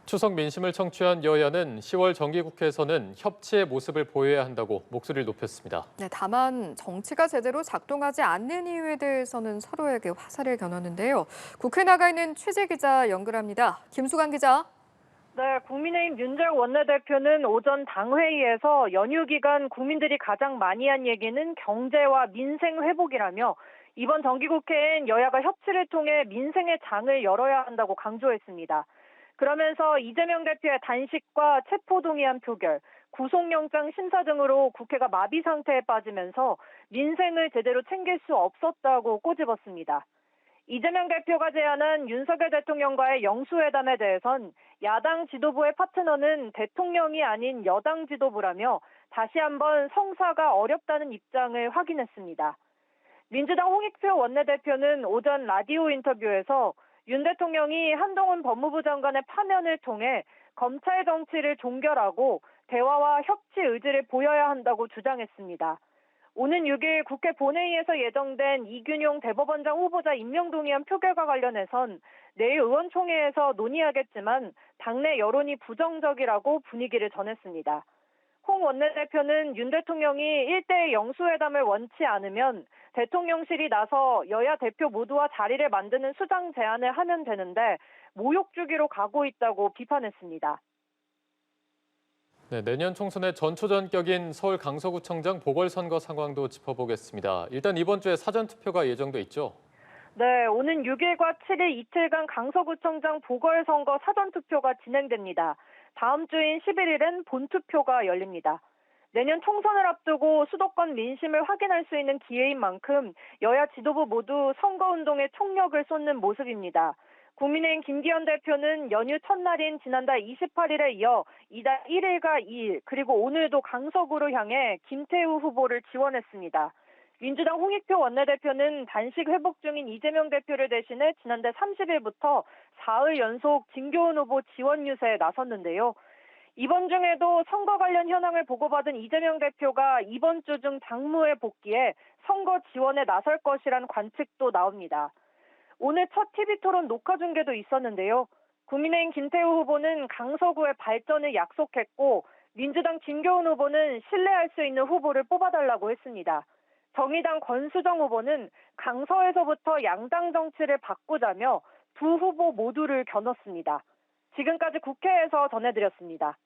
추석 민심을 청취한 여야는 10월 정기국회에서는 협치의 모습을 보여야 한다고 목소리를 높였습니다. 네, 다만 정치가 제대로 작동하지 않는 이유에 대해서는 서로에게 화살을 겨눴는데요. 국회 나가 있는 취재 기자 연결합니다. 김수강 기자. 네, 국민의힘 윤재욱 원내대표는 오전 당회의에서 연휴 기간 국민들이 가장 많이 한 얘기는 경제와 민생 회복이라며 이번 정기국회엔 여야가 협치를 통해 민생의 장을 열어야 한다고 강조했습니다. 그러면서 이재명 대표의 단식과 체포동의안 표결, 구속영장 심사 등으로 국회가 마비 상태에 빠지면서 민생을 제대로 챙길 수 없었다고 꼬집었습니다. 이재명 대표가 제안한 윤석열 대통령과의 영수회담에 대해선 야당 지도부의 파트너는 대통령이 아닌 여당 지도부라며 다시 한번 성사가 어렵다는 입장을 확인했습니다. 민주당 홍익표 원내대표는 오전 라디오 인터뷰에서 윤 대통령이 한동훈 법무부 장관의 파면을 통해 검찰 정치를 종결하고 대화와 협치 의지를 보여야 한다고 주장했습니다. 오는 6일 국회 본회의에서 예정된 이균용 대법원장 후보자 임명동의안 표결과 관련해선 내일 의원총회에서 논의하겠지만 당내 여론이 부정적이라고 분위기를 전했습니다. 홍 원내대표는 윤 대통령이 1대1 영수회담을 원치 않으면 대통령실이 나서 여야 대표 모두와 자리를 만드는 수장 제안을 하면 되는데 모욕 주기로 가고 있다고 비판했습니다. 네, 내년 총선의 전초전격인 서울 강서구청장 보궐선거 상황도 짚어보겠습니다. 일단 이번 주에 사전투표가 예정돼 있죠? 네, 오는 6일과 7일 이틀간 강서구청장 보궐선거 사전투표가 진행됩니다. 다음 주인 11일엔 본투표가 열립니다. 내년 총선을 앞두고 수도권 민심을 확인할 수 있는 기회인 만큼 여야 지도부 모두 선거운동에 총력을 쏟는 모습입니다. 국민의힘 김기현 대표는 연휴 첫날인 지난달 28일에 이어 이달 1일과 2일 그리고 오늘도 강서구로 향해 김태우 후보를 지원했습니다. 민주당 홍익표 원내대표는 단식 회복 중인 이재명 대표를 대신해 지난달 30일부터 사흘 연속 진교훈 후보 지원 유세에 나섰는데요. 이번 중에도 선거 관련 현황을 보고받은 이재명 대표가 이번 주 중 당무에 복귀해 선거 지원에 나설 것이라는 관측도 나옵니다. 오늘 첫 TV토론 녹화 중계도 있었는데요. 국민의힘 김태우 후보는 강서구의 발전을 약속했고 민주당 진교훈 후보는 신뢰할 수 있는 후보를 뽑아달라고 했습니다. 정의당 권수정 후보는 강서에서부터 양당 정치를 바꾸자며 두 후보 모두를 겨눴습니다. 지금까지 국회에서 전해드렸습니다.